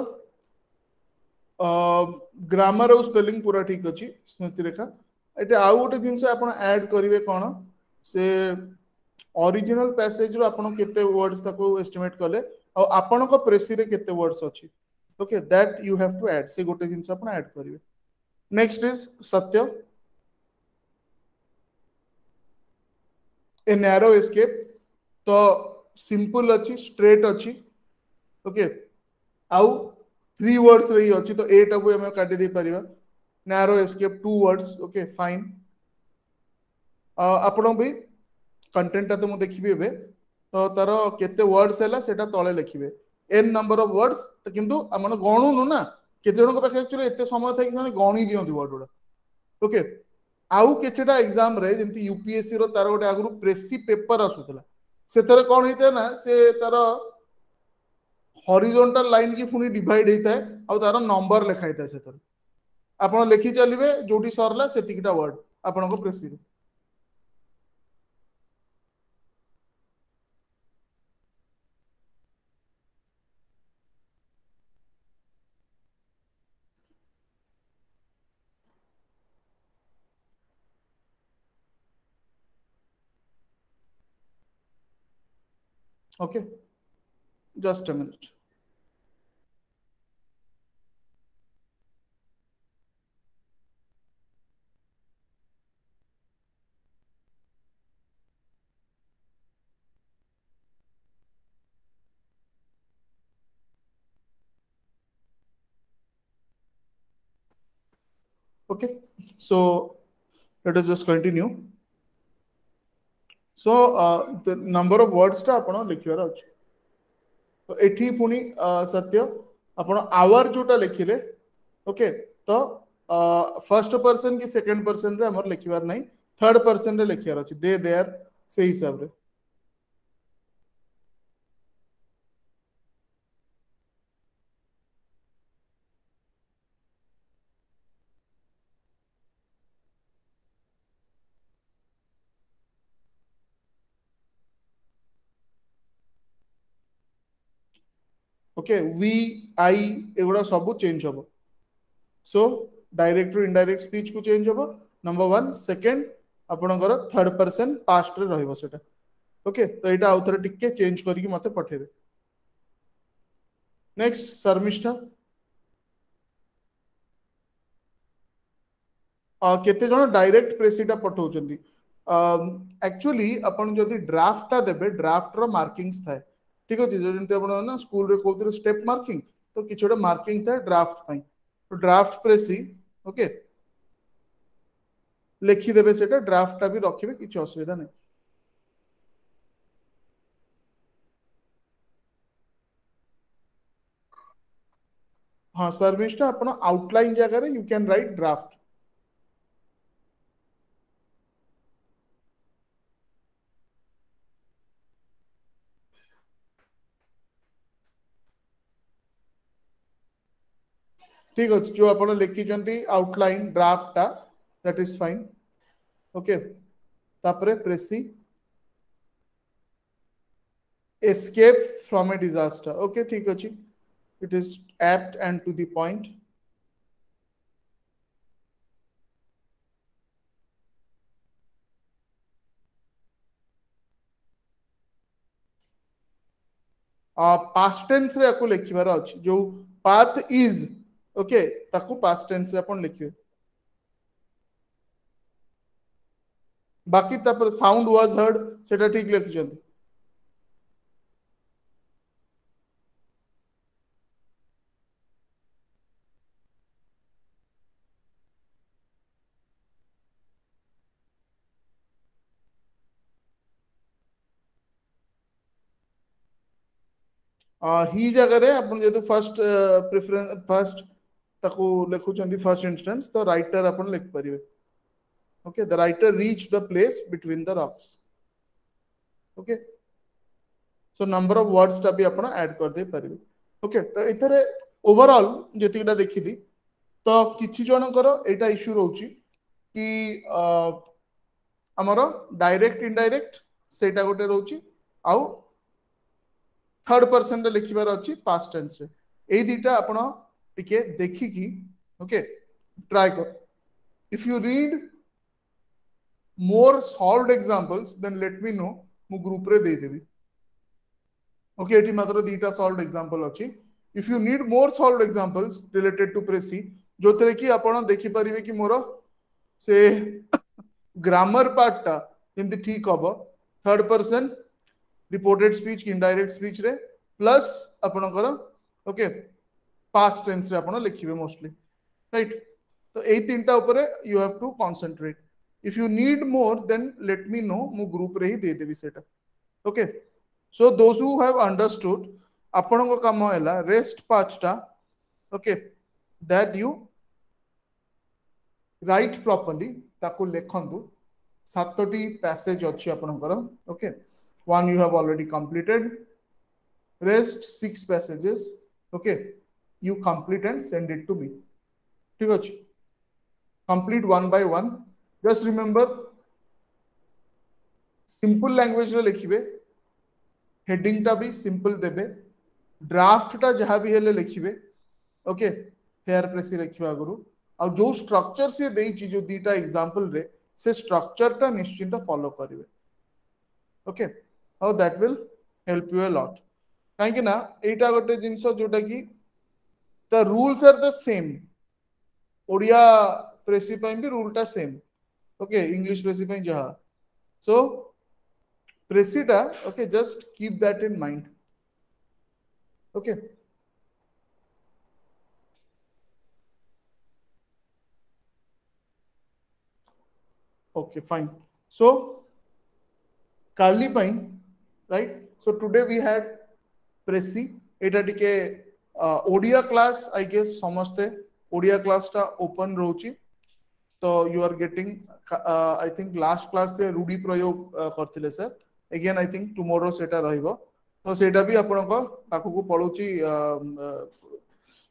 Speaker 1: grammar और स्पेलिंग पूरा ठीक अछि स्मृति रेखा एटे आउ गोटे जिंस आपण ऐड करिवे कोन से ओरिजिनल पैसेज रो आपण केते वर्ड्स ताको एस्टिमेट करले और आपण को प्रेसी रे केते वर्ड्स अछि okay that you have to add से गोटे जिंस आपण ऐड करिवे नेक्स्ट इज सत्य ए नैरो एस्केप तो सिंपल अछि स्ट्रेट अछि ओके आउ 3 वर्ड्स रही अछि तो 8 अब हम काटी दे परिबा narrow escape 2 words okay fine आपण भी कंटेंट तो मु देखिबे एबे तो तार केते वर्ड्स हैला सेटा तळे लिखिबे n नंबर ऑफ वर्ड्स तो किंतु हमन गणुनु ना केते जन को पाखे एक्चुअली एते समय थाकि से गणी दियंती वर्ड गुडा ओके आउ केचेटा एग्जाम रे जेंति यूपीएससी रो तार गोटे आगु प्रेसी पेपर आसुतला सेतरे कोन हेते ना से तार हॉरिजॉन्टल लाइन की पुनी डिवाइड होता है आ तार नंबर लिखाई था से आपण लिखि चलिए जोटी सरला सेतिकिटा वर्ड आपण को precis okay just a minute okay so let us just continue so the number of words टा आपण लिखिवार अछि तो एठी पुनी सत्य आपण आवर जोटा लिखिले ओके तो फर्स्ट पर्सन की सेकंड पर्सन रे हमर लिखिवार नहीं थर्ड पर्सन रे लिखिवार अछि दे देयर से हिसाब रे ओके वी आई एगुड़ा सब चेंज हम so direct to indirect speech को चेंज हम नंबर 1 सेकंड आपणकर थर्ड पर्सन पास्ट रे रहइबो सेटा ओके तो एटा आउथरे टिके चेंज करके मते पठेबे नेक्स्ट शर्मिष्ठा केते जण डायरेक्ट प्रेसीटा पठाउचंदी एक्चुअली अपन जदि ड्राफ्टटा देबे ड्राफ्ट रो मार्किंग्स थाए ठीक अछि जेंति अपन ना स्कूल रे कोथि स्टेप मार्किंग तो किछोटा मार्किंग थाए ड्राफ्ट पई तो ड्राफ्ट प्रेसी ओके लिखि देबे सेटा ड्राफ्टटा भी रखिबे किछ असुविधा नै हाँ सर्विसटा अपन आउटलाइन जगह रे यू कैन राइट ड्राफ्ट ठीक अछि जो अपन लिखिचंती आउटलाइन ड्राफ्टटा दैट इज फाइन ओके तापरे precis escape from a disaster okay ठीक अछि it is apt and to the point past tense रे को लिखिबार अछि जो path is ओके ताकू पास्ट टेंस रे अपन लिखिबे बाकी तापर साउंड वाज हर्ड सेटा ठीक लिखिचंती ही जगह रे अपन जेतु फर्स्ट प्रेफरेंस फर्स्ट ताकू लिखुचंती फर्स्ट इंस्टेंस तो राइटर अपन लिख परिबे okay the writer reached the place between the rocks okay so number of words टा भी आपण ऐड कर दे परिबे okay तो एथरे ओवरऑल जेतिटा देखिली तो किछि जनकर एटा इश्यू रहउची कि हमर डायरेक्ट इनडायरेक्ट सेटा गोटे रहउची आउ थर्ड पर्सन रे लिखिबार अछि पास्ट टेंस रे एई दिटा आपण टिके देखि कि ओके ट्राई कर if you read more solved examples then let me know मु ग्रुप रे दे देबी ओके एटी मात्र दीटा सॉल्व्ड एग्जांपल अछि if you need more solved examples related to precis जोतरे कि आपण देखि परिबे कि मोर से ग्रामर पार्ट टा जेंति ठीक हबो third person reported speech indirect speech रे प्लस आपणकर ओके पास्ट टेंस रे आपण लिखिबे मोस्टली राइट तो एई तीनटा ऊपर you have to concentrate if you need more then let me know मु ग्रुप रे ही दे देबी सेटा okay so those who have understood आपण को काम हैला रेस्ट पांचटा okay that you write properly ताको लेखंदु सातटी पैसेज अछि आपनकर okay one you have already completed rest 6 passages, okay, you complete and send it to me. ठीक ଅଛି, complete one by one. Just remember, simple language रे लिखिबे, heading टा भी simple देबे, draft टा जहाँ भी हेले लिखिबे, ओके, फेयर प्रेसी लिखिबा आगुरु, और जो स्ट्रक्चर से देइछि जो दीटा एग्जांपल रे से स्ट्रक्चर टा निश्चित फॉलो करिवे, okay, how that will help you a lot. काहे ना एटा गोटे जिंस जोटा कि the rules are the same, Odia precis पई भी रूल टा सेम, ओके, इंग्लिश प्रेसी पई जहा, सो प्रेसी टा, okay, just keep that in mind, okay. Okay, fine. So kali pai, right? So today we had presi, eta टिके ओडिया क्लास, I guess समस्ते Odia class टा open रोची, तो you are getting I think last class रे रूढ़ी प्रयोग करथिले sir, again I think tomorrow सेटा रहिबो, तो सेटा भी आपण को पाखु को पळुची,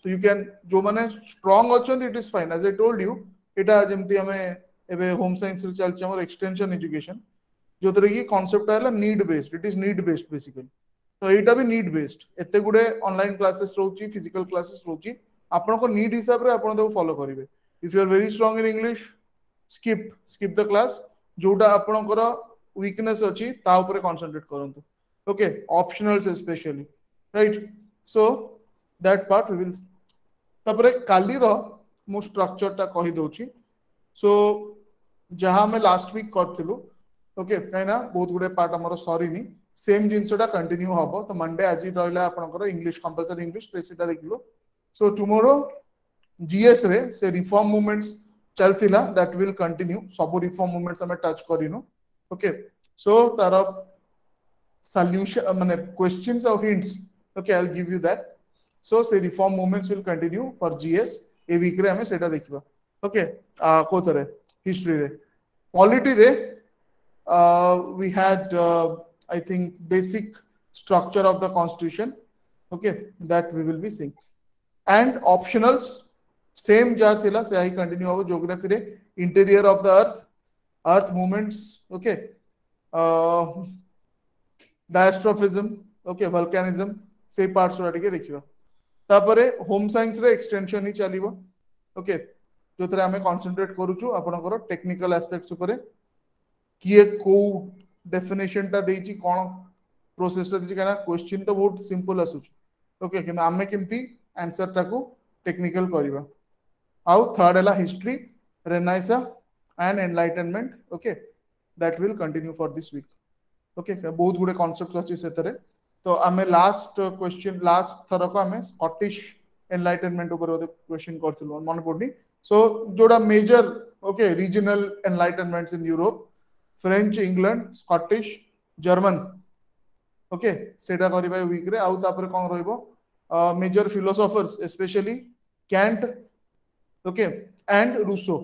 Speaker 1: so you can जो माने strong अछन, it is fine, as I told you, एटा जेमति हमें एबे होम साइंस रे चलछ हमर एक्सटेंशन एजुकेशन, जो तरह की कांसेप्ट आला need based, it is need based basically, तो एटा भी नीड बेस्ड, एते गुडे ऑनलाइन क्लासेस रहउची, फिजिकल क्लासेस रहउची, आपण को नीड हिसाब रे आपण दो फॉलो करिवे. If you are very strong in English, skip the class, जोटा आपण को वीकनेस अछि ता ऊपर कंसंट्रेट करंतु, okay, optionals specially, right. So that part we will, तपरे काली रो मो स्ट्रक्चर टा कहि दोची. सो जहां हमें लास्ट वीक करथिलु, ओके, काइना बहुत गुडे पार्ट हमर सॉरी नी, सेम जिंसटा कंटिन्यू हबो. तो मंडे आज रहला आपनकर इंग्लिश कंपलसरी इंग्लिश प्रेसिटा देखिलो. सो टुमारो जीएस रे से रिफॉर्म मूवमेंट्स चलथिला, दैट विल कंटिन्यू, सब रिफॉर्म मूवमेंट्स हमें टच करिनो, ओके. सो तार सॉल्यूशन माने क्वेश्चंस और hints, okay, I will give you that. So से reform movements will continue for GS, a week रे हमें सेटा देखिबा, ओके. कोथरे हिस्ट्री रे, पॉलिटी रे we had I think basic structure of the constitution, okay, that we will be seeing, and optionals same ja thila se hi continue hobo. Geography रे interior of the earth movements, okay, diastrophism, okay, volcanism, से parts रा टिके देखिबा. तापरे home science रे extension ही चलीबो, okay, जो तरह हमें कंसंट्रेट करूछु आपनकर टेक्निकल एस्पेक्ट्स ऊपर, किए को डेफिनेशन टा देछि, कोन प्रोसेस टा देछि, काना क्वेश्चन तो बहुत सिंपल आसुछ, ओके, कि हमें केमती आंसर टा को टेक्निकल करबा. आउ थर्ड हला history, renaissance and enlightenment, okay, that will continue for this week, okay. बहुत गुडे कांसेप्ट्स अछि सेतरे. तो हमें लास्ट क्वेश्चन, लास्ट थर को हमें स्कॉटिश एनलाइटनमेंट ऊपर क्वेश्चन करथिलो, मन पड़नी. सो जोड़ा major, okay, regional enlightenments in Europe, French, England, Scottish, German, okay, सेटा करबा वीक रे. आउ तापर कोन रहइबो, major philosophers specially Kant, okay, and Rousseau.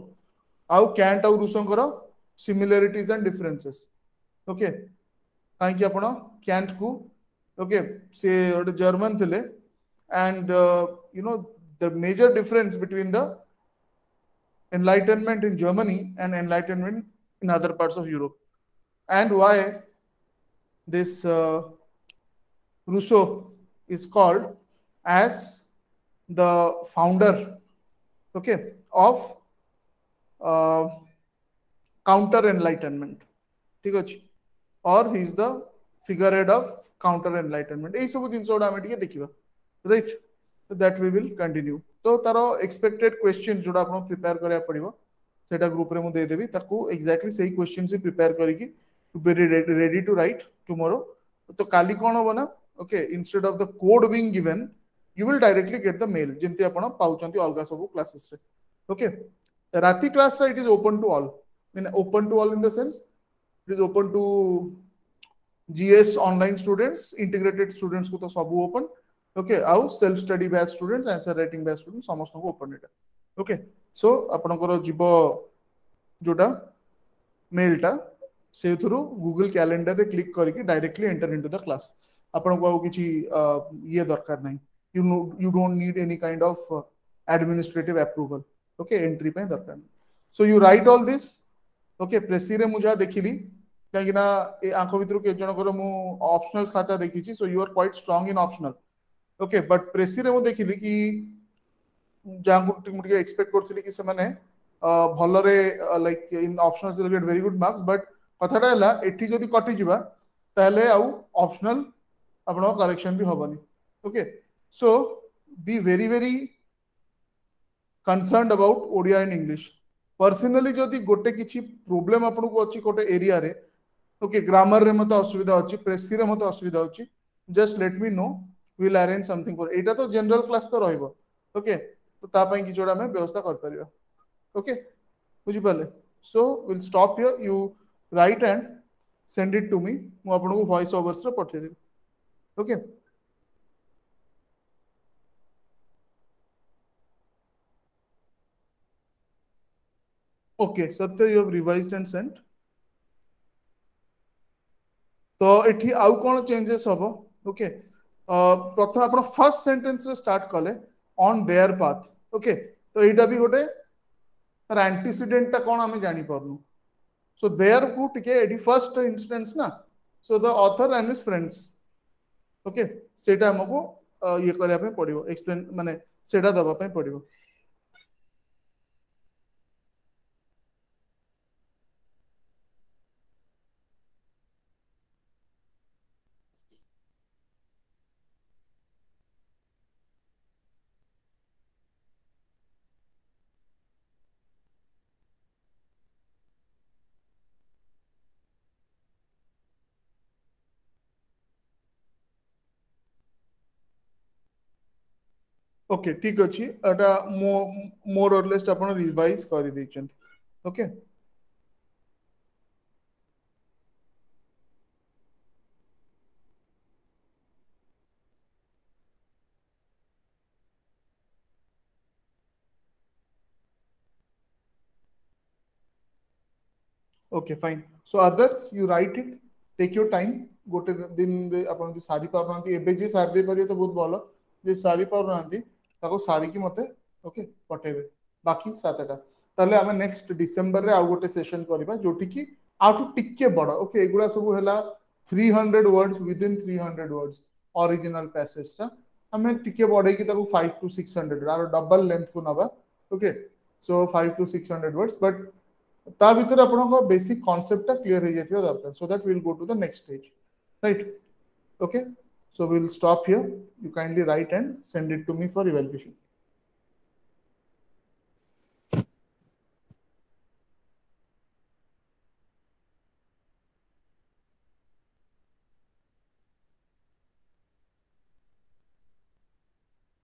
Speaker 1: आउ कैंट और रूसो करो सिमिलरिटीज एंड डिफरेंसेस, ओके, काहे कि आपण कैंट को, ओके, से ओटे जर्मन थिले, and you know the major difference between the enlightenment in Germany and enlightenment in other parts of Europe, and why this Rousseau is called as the founder, okay, of counter enlightenment, ठीक अछि, or he is the figurehead of counter enlightenment. एई सब दिन soda हमें टिके देखिबा, right. So that we will continue. तो तारो expected question जोड़ा आपन प्रिपेयर करया पड़िबो, सेटा ग्रुप रे मु दे देबी, ताकू एग्जैक्टली सही क्वेश्चन से प्रिपेयर करिकि to be ready to write tomorrow. तो काली कोन होबो ना, okay, instead of the code being given, you will directly get the mail, जेमति आपन पाउचंती अलगा सब क्लासेस रे, ओके. राती क्लास रे it is open to all, mean open to all in the sense it is open to GS online students, integrated students को तो सब ओपन, ओके. आउ self study batch students, answer writing batch students, समस्त को open एटा, okay. सो आपनकर जीवो जोटा mail टा से थ्रू गूगल कैलेंडर रे क्लिक करके directly enter into the class, आपण को किछि ये दरकार नाही you don't need any kind of administrative approval okay entry पे दरकार नहीं so you write all this okay प्रेसी रे मुझा देखिली कहीं ना ए आंखो भितर के जन कर मु ऑप्शनल्स खाता देखिछि so you are quite strong in optional okay but प्रेसी रे मु देखिली कि जहाँ एक्सपेक्ट करथिली कि से माने भलरे like in optionals will get very good marks but कथाटा हला एठी जदी कटि जिबा ताले आउ ऑप्शनल आपन करेक्शन भी होबनी okay so be very very concerned about Odia and English personally जदी गोटे किछि प्रॉब्लम आपन को अछि कोटे एरिया रे ओके ग्रामर रे मते असुविधा अछि प्रेसी रे मते असुविधा अछि just let me know will arrange something for एटा तो जनरल क्लास तो रहइबो ओके तो ता पई कि जोडा में व्यवस्था कर परिबा ओके बुझि पाले so will stop here you write and send it to me मु आपन को वॉइस ओवर्स रे पठे देबी ओके ओके सत्य you have revised and sent तो एठी आउ कोन चेंजेस हबो ओके प्रथम आपण फर्स्ट सेंटेंस रे स्टार्ट कले ऑन देयर पाथ ओके तो एटा भी गोटे तार एंटीसीडेंट ता कोन हमें जानि परनु सो देयर को टिके एडी फर्स्ट इंस्टेंस ना so the author and his friends okay सेटा हमको ये करिया पे पड़िबो एक्सप्लेन माने सेटा दबा पे पड़िबो ओके ठीक अछि एटा मोर और लेस आपण रिवाइज करि दैछन okay okay fine so others you write it take your time गोटे दिन रे आपण सारी पारनांती एबे जे सार दे परियो तो बहुत भलो जे सारी पारनांती ताको सारी की मते ओके पठेबे बाकी सातटा ताले हमें नेक्स्ट डिसेंबर रे आ गोटे सेशन करबा जोठी की आउटू टिके बड़ ओके एगुडा सब हैला 300 words with in 300 words original passage ता हमें टिके बढ़े की ताको 5 to 600 आरो डबल लेंथ को नबा okay so 5 to 600 words but ता भीतर आपन बेसिक कांसेप्ट ता क्लियर हो जाथियो दरकार so that we will go to the next stage right okay so we'll stop here you kindly write and send it to me for evaluation